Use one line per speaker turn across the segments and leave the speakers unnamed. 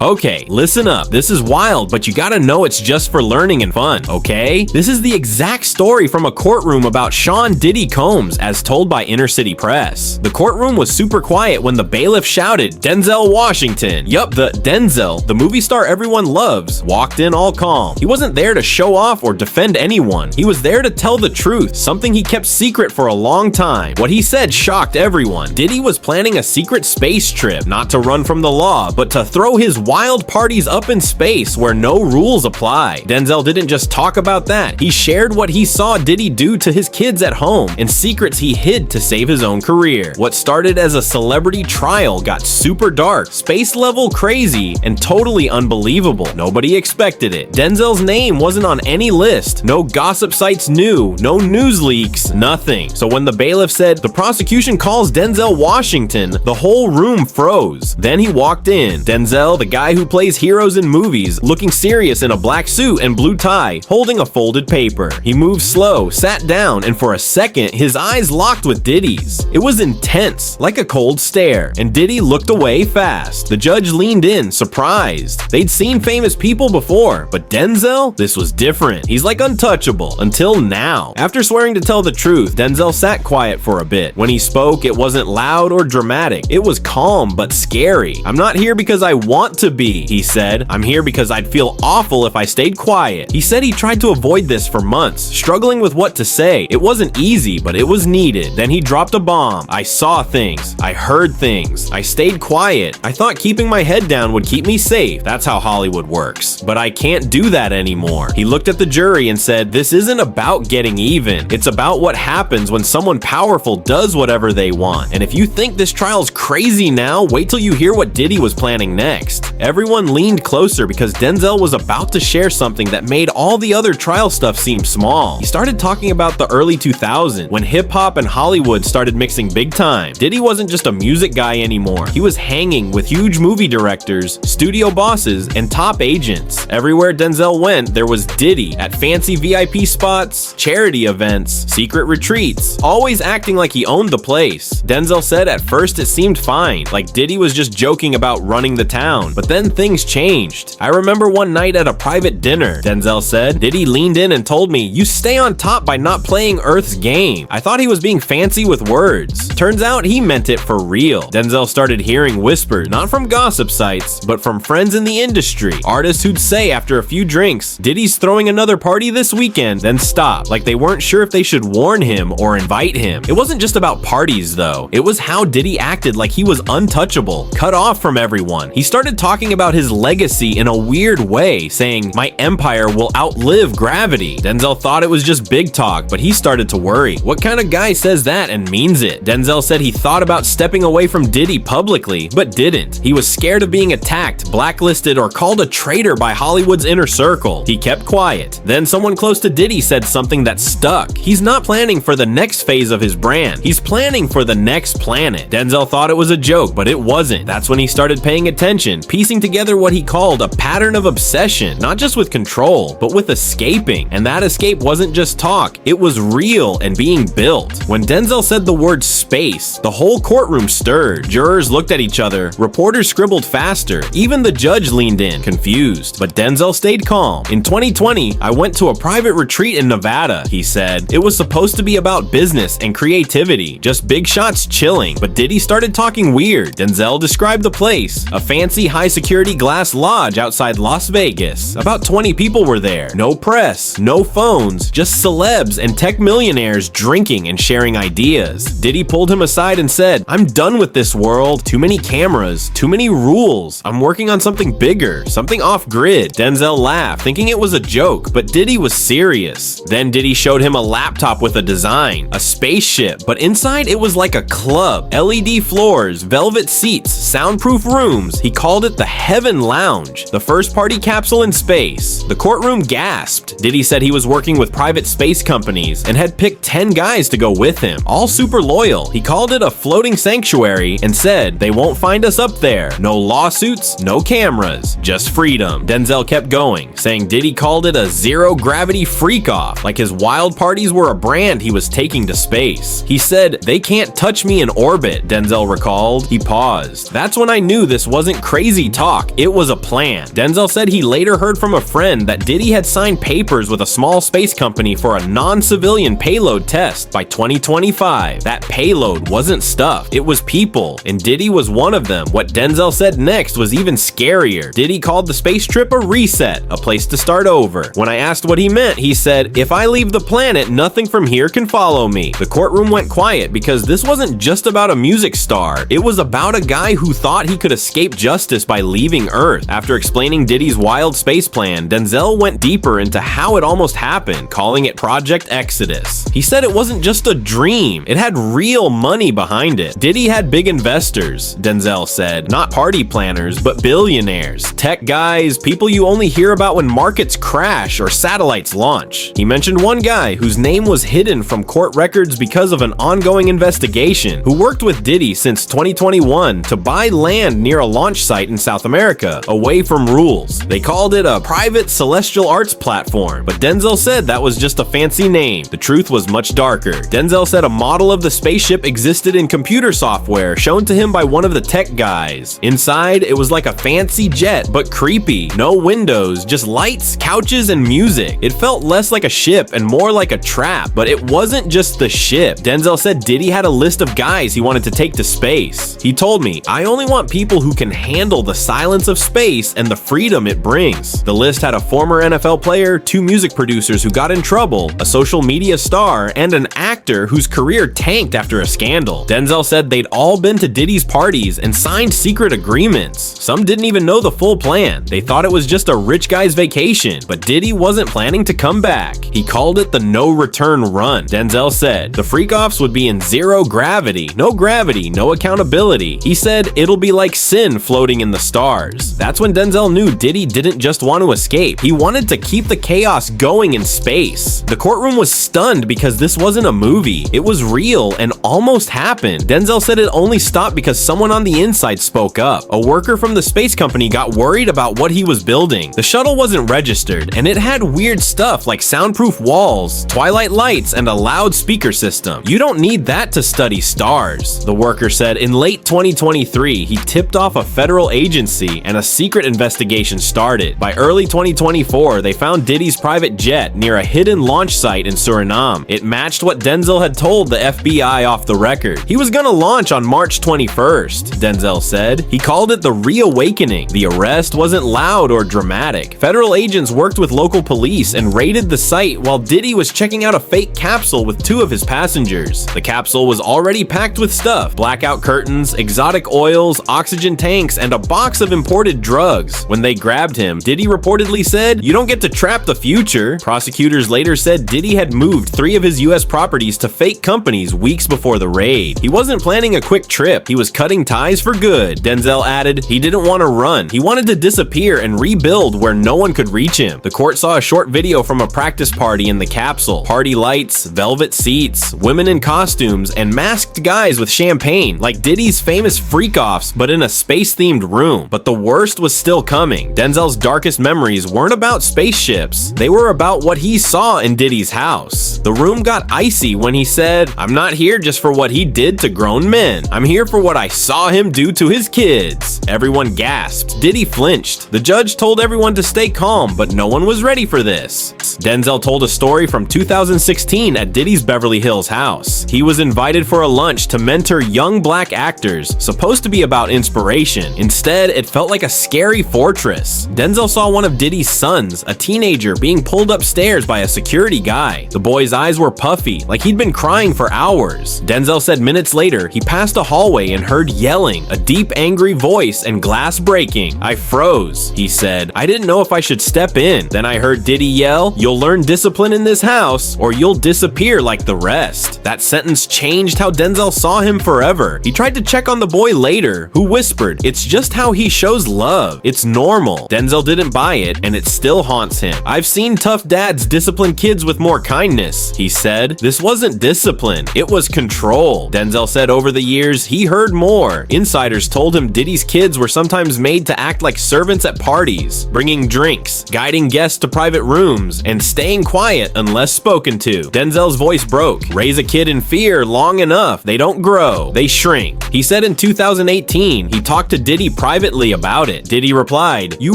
Okay, listen up. This is wild, but you gotta know it's just for learning and fun, okay? This is the exact story from a courtroom about Sean Diddy Combs, as told by Inner City Press. The courtroom was super quiet when the bailiff shouted, "Denzel Washington." Yup, the Denzel, the movie star everyone loves, walked in all calm. He wasn't there to show off or defend anyone. He was there to tell the truth, something he kept secret for a long time. What he said shocked everyone. Diddy was planning a secret space trip, not to run from the law, but to throw his wild parties up in space where no rules apply. Denzel didn't just talk about that. He shared what he saw Diddy do to his kids at home and secrets he hid to save his own career. What started as a celebrity trial got super dark, space level crazy, and totally unbelievable. Nobody expected it. Denzel's name wasn't on any list. No gossip sites knew, no news leaks, nothing. So when the bailiff said, "The prosecution calls Denzel Washington," the whole room froze. Then he walked in. Denzel, the guy who plays heroes in movies, looking serious in a black suit and blue tie, holding a folded paper. He moved slow, sat down, and for a second, his eyes locked with Diddy's. It was intense, like a cold stare, and Diddy looked away fast. The judge leaned in, surprised. They'd seen famous people before, but Denzel? This was different. He's like untouchable, until now. After swearing to tell the truth, Denzel sat quiet for a bit. When he spoke, it wasn't loud or dramatic. It was calm, but scary. "I'm not here because I want to be," he said. "I'm here because I'd feel awful if I stayed quiet." He said he tried to avoid this for months, struggling with what to say. It wasn't easy, but it was needed. Then he dropped a bomb. "I saw things. I heard things. I stayed quiet. I thought keeping my head down would keep me safe. That's how Hollywood works. But I can't do that anymore." He looked at the jury and said, "This isn't about getting even. It's about what happens when someone powerful does whatever they want. And if you think this trial's crazy now, wait till you hear what Diddy was planning next." Everyone leaned closer because Denzel was about to share something that made all the other trial stuff seem small. He started talking about the early 2000s, when hip-hop and Hollywood started mixing big time. Diddy wasn't just a music guy anymore. He was hanging with huge movie directors, studio bosses, and top agents. Everywhere Denzel went, there was Diddy, at fancy VIP spots, charity events, secret retreats, always acting like he owned the place. Denzel said at first it seemed fine, like Diddy was just joking about running the town, but then things changed. "I remember one night at a private dinner," Denzel said, "Diddy leaned in and told me, 'You stay on top by not playing Earth's game.' I thought he was being fancy with words. Turns out he meant it for real." Denzel started hearing whispers, not from gossip sites, but from friends in the industry. Artists who'd say after a few drinks, "Diddy's throwing another party this weekend," then stop, like they weren't sure if they should warn him or invite him. It wasn't just about parties though. It was how Diddy acted like he was untouchable, cut off from everyone. He started talking about his legacy in a weird way, saying, "My empire will outlive gravity." Denzel thought it was just big talk, but he started to worry. What kind of guy says that and means it? Denzel said he thought about stepping away from Diddy publicly, but didn't. He was scared of being attacked, blacklisted, or called a traitor by Hollywood's inner circle. He kept quiet. Then someone close to Diddy said something that stuck. He's not planning for the next phase of his brand. He's planning for the next planet. Denzel thought it was a joke, but it wasn't. That's when he started paying attention, piecing together what he called a pattern of obsession, not just with control, but with escaping. And that escape wasn't just talk, it was real and being built. When Denzel said the word space, the whole courtroom stirred. Jurors looked at each other, reporters scribbled faster, even the judge leaned in, confused. But Denzel stayed calm. "In 2020, I went to a private retreat in Nevada," he said. "It was supposed to be about business and creativity, just big shots chilling, but Diddy started talking weird." Denzel described the place, a fancy high-security glass lodge outside Las Vegas. About 20 people were there. No press, no phones, just celebs and tech millionaires drinking and sharing ideas. Diddy pulled him aside and said, "I'm done with this world. Too many cameras, too many rules. I'm working on something bigger, something off-grid." Denzel laughed, thinking it was a joke, but Diddy was serious. Then Diddy showed him a laptop with a design, a spaceship, but inside it was like a club. LED floors, velvet seats, soundproof rooms. He called it the Heaven Lounge, the first party capsule in space. The courtroom gasped. Diddy said he was working with private space companies and had picked 10 guys to go with him, all super loyal. He called it a floating sanctuary and said, "They won't find us up there. No lawsuits, no cameras, just freedom." Denzel kept going, saying Diddy called it a zero-gravity freak-off, like his wild parties were a brand he was taking to space. He said, "They can't touch me in orbit," Denzel recalled. He paused. "That's when I knew this wasn't crazy Diddy talk, it was a plan. Denzel said he later heard from a friend that Diddy had signed papers with a small space company for a non-civilian payload test by 2025. That payload wasn't stuff, it was people, and Diddy was one of them. What Denzel said next was even scarier. Diddy called the space trip a reset, a place to start over. When I asked what he meant, he said, "If I leave the planet, nothing from here can follow me." The courtroom went quiet because this wasn't just about a music star. It was about a guy who thought he could escape justice by leaving Earth. After explaining Diddy's wild space plan, Denzel went deeper into how it almost happened, calling it Project Exodus. He said it wasn't just a dream, it had real money behind it. Diddy had big investors, Denzel said, not party planners, but billionaires, tech guys, people you only hear about when markets crash or satellites launch. He mentioned one guy whose name was hidden from court records because of an ongoing investigation, who worked with Diddy since 2021 to buy land near a launch site in South America, away from rules. They called it a private celestial arts platform, but Denzel said that was just a fancy name. The truth was much darker. Denzel said a model of the spaceship existed in computer software shown to him by one of the tech guys. Inside, it was like a fancy jet, but creepy. No windows, just lights, couches, and music. It felt less like a ship and more like a trap, but it wasn't just the ship. Denzel said Diddy had a list of guys he wanted to take to space. He told me, "I only want people who can handle the silence of space and the freedom it brings." The list had a former NFL player, 2 music producers who got in trouble, a social media star, and an actor whose career tanked after a scandal. Denzel said they'd all been to Diddy's parties and signed secret agreements. Some didn't even know the full plan. They thought it was just a rich guy's vacation, but Diddy wasn't planning to come back. He called it the no return run. Denzel said the freakoffs would be in zero gravity, no accountability. He said it'll be like sin floating in the stars. That's when Denzel knew Diddy didn't just want to escape. He wanted to keep the chaos going in space. The courtroom was stunned because this wasn't a movie. It was real and almost happened. Denzel said it only stopped because someone on the inside spoke up. A worker from the space company got worried about what he was building. The shuttle wasn't registered, and it had weird stuff like soundproof walls, twilight lights, and a loudspeaker system. You don't need that to study stars, the worker said. In late 2023, he tipped off a federal agency and a secret investigation started. By early 2024, they found Diddy's private jet near a hidden launch site in Suriname. It matched what Denzel had told the FBI off the record. He was gonna launch on March 21st, Denzel said. He called it the reawakening. The arrest wasn't loud or dramatic. Federal agents worked with local police and raided the site while Diddy was checking out a fake capsule with 2 of his passengers. The capsule was already packed with stuff: blackout curtains, exotic oils, oxygen tanks, and a box of imported drugs. When they grabbed him, Diddy reportedly said, "You don't get to trap the future." Prosecutors later said Diddy had moved 3 of his US properties to fake companies weeks before the raid. He wasn't planning a quick trip, he was cutting ties for good. Denzel added he didn't want to run. He wanted to disappear and rebuild where no one could reach him. The court saw a short video from a practice party in the capsule. Party lights, velvet seats, women in costumes, and masked guys with champagne, like Diddy's famous freakoffs, but in a space-themed room. But the worst was still coming. Denzel's darkest memories weren't about spaceships. They were about what he saw in Diddy's house. The room got icy when he said, "I'm not here just for what he did to grown men. I'm here for what I saw him do to his kids." Everyone gasped. Diddy flinched. The judge told everyone to stay calm, but no one was ready for this. Denzel told a story from 2016 at Diddy's Beverly Hills house. He was invited for a lunch to mentor young black actors, supposed to be about inspiration. Instead, it felt like a scary fortress. Denzel saw one of Diddy's sons, a teenager, being pulled upstairs by a security guy. The boy's eyes were puffy, like he'd been crying for hours. Denzel said minutes later, he passed a hallway and heard yelling, a deep, angry voice, and glass breaking. "I froze," he said. "I didn't know if I should step in. Then I heard Diddy yell, 'You'll learn discipline in this house, or you'll disappear like the rest.'" That sentence changed how Denzel saw him forever. He tried to check on the boy later, who whispered, "It's just how he shows love. It's normal." Denzel didn't buy it, and it still haunts him. "I've seen tough dads discipline kids with more kindness," he said. This wasn't discipline, it was control. Denzel said over the years, he heard more. Insiders told him Diddy's kids were sometimes made to act like servants at parties, bringing drinks, guiding guests to private rooms, and staying quiet unless spoken to. Denzel's voice broke. "Raise a kid in fear long enough, they don't grow, they shrink." He said in 2018, he talked to Diddy privately privately about it. Diddy replied, "You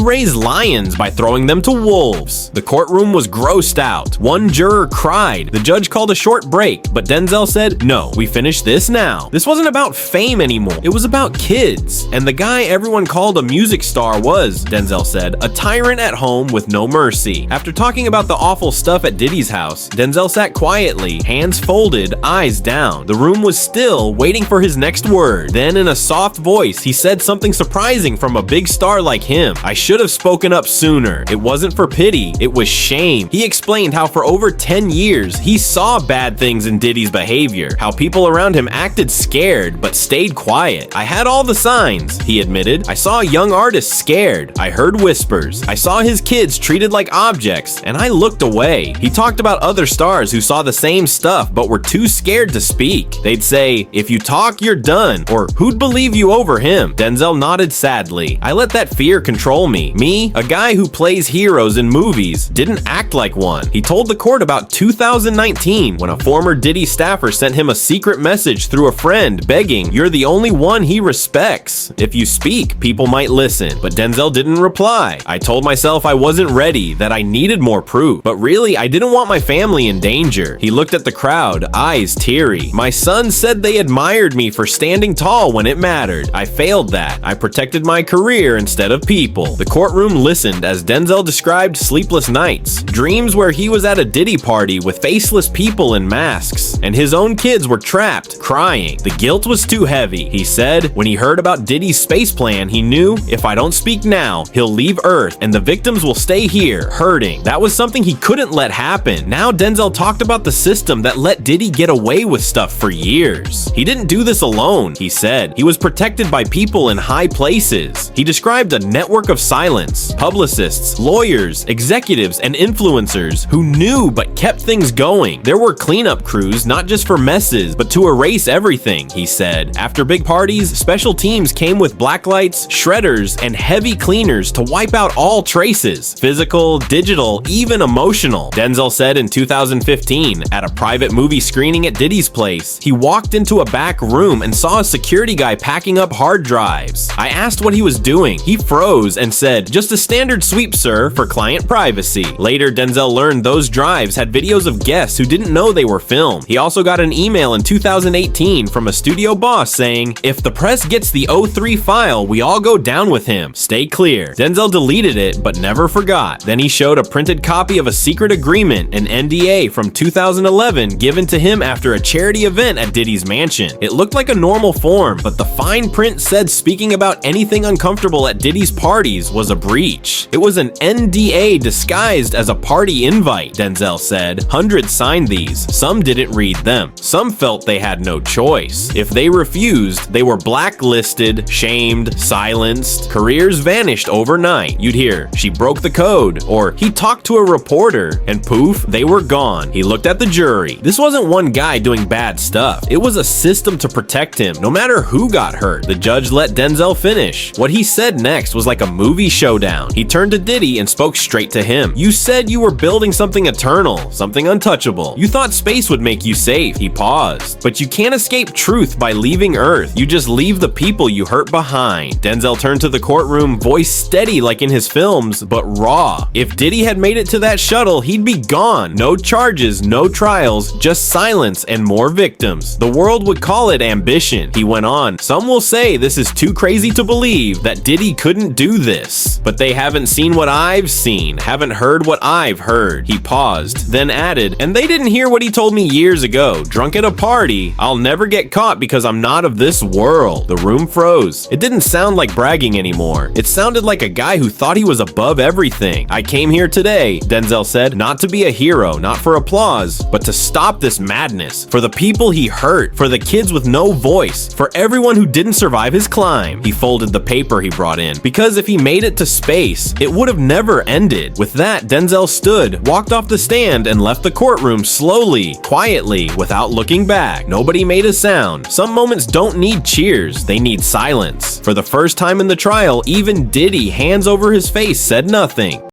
raise lions by throwing them to wolves." The courtroom was grossed out. One juror cried. The judge called a short break, but Denzel said, "No, we finish this now." This wasn't about fame anymore. It was about kids. And the guy everyone called a music star was, Denzel said, a tyrant at home with no mercy. After talking about the awful stuff at Diddy's house, Denzel sat quietly, hands folded, eyes down. The room was still, waiting for his next word. Then in a soft voice, he said something surprising from a big star like him. "I should have spoken up sooner. It wasn't for pity, it was shame." He explained how for over 10 years, he saw bad things in Diddy's behavior, how people around him acted scared but stayed quiet. "I had all the signs," he admitted. "I saw young artists scared. I heard whispers. I saw his kids treated like objects, and I looked away." He talked about other stars who saw the same stuff but were too scared to speak. They'd say, "If you talk, you're done," or "Who'd believe you over him?" Denzel nodded sadly. "I let that fear control me. Me, a guy who plays heroes in movies, didn't act like one." He told the court about 2019 when a former Diddy staffer sent him a secret message through a friend begging, "You're the only one he respects. If you speak, people might listen." But Denzel didn't reply. "I told myself I wasn't ready, that I needed more proof. But really, I didn't want my family in danger." He looked at the crowd, eyes teary. "My son said they admired me for standing tall when it mattered. I failed that. I protected my career instead of people." The courtroom listened as Denzel described sleepless nights, dreams where he was at a Diddy party with faceless people in masks, and his own kids were trapped, crying. "The guilt was too heavy," he said. When he heard about Diddy's space plan, he knew, "If I don't speak now, he'll leave Earth and the victims will stay here, hurting." That was something he couldn't let happen. Now Denzel talked about the system that let Diddy get away with stuff for years. "He didn't do this alone," he said. "He was protected by people in high places." He described a network of silence, publicists, lawyers, executives, and influencers who knew but kept things going. There were cleanup crews, not just for messes, but to erase everything, he said. After big parties, special teams came with blacklights, shredders, and heavy cleaners to wipe out all traces, physical, digital, even emotional. Denzel said in 2015, at a private movie screening at Diddy's place, he walked into a back room and saw a security guy packing up hard drives. "I asked what he was doing. He froze and said, 'Just a standard sweep, sir, for client privacy.'" Later, Denzel learned those drives had videos of guests who didn't know they were filmed. He also got an email in 2018 from a studio boss saying, "If the press gets the O3 file, we all go down with him. Stay clear." Denzel deleted it, but never forgot. Then he showed a printed copy of a secret agreement, an NDA from 2011, given to him after a charity event at Diddy's mansion. It looked like a normal form, but the fine print said speaking about anything uncomfortable at Diddy's parties was a breach. It was an NDA disguised as a party invite, Denzel said. Hundreds signed these. Some didn't read them. Some felt they had no choice. If they refused, they were blacklisted, shamed, silenced. Careers vanished overnight. You'd hear, "She broke the code," or "He talked to a reporter," and poof, they were gone. He looked at the jury. This wasn't one guy doing bad stuff. It was a system to protect him, no matter who got hurt. The judge let Denzel finish. What he said next was like a movie showdown. He turned to Diddy and spoke straight to him. "You said you were building something eternal, something untouchable. You thought space would make you safe." He paused. "But you can't escape truth by leaving Earth. You just leave the people you hurt behind." Denzel turned to the courtroom, voice steady like in his films, but raw. If Diddy had made it to that shuttle, he'd be gone. No charges, no trials, just silence and more victims. The world would call it ambition. He went on, "Some will say this is too crazy to believe, that Diddy couldn't do this. But they haven't seen what I've seen, haven't heard what I've heard." He paused, then added, "And they didn't hear what he told me years ago, drunk at a party. I'll never get caught because I'm not of this world." The room froze. It didn't sound like bragging anymore. It sounded like a guy who thought he was above everything. "I came here today," Denzel said, "not to be a hero, not for applause, but to stop this madness. For the people he hurt, for the kids with no voice, for everyone who didn't survive his climb." He folded the paper he brought in, because if he made it to space, it would have never ended. With that, Denzel stood, walked off the stand, and left the courtroom slowly, quietly, without looking back. Nobody made a sound. Some moments don't need cheers, they need silence. For the first time in the trial, even Diddy, hands over his face, said nothing.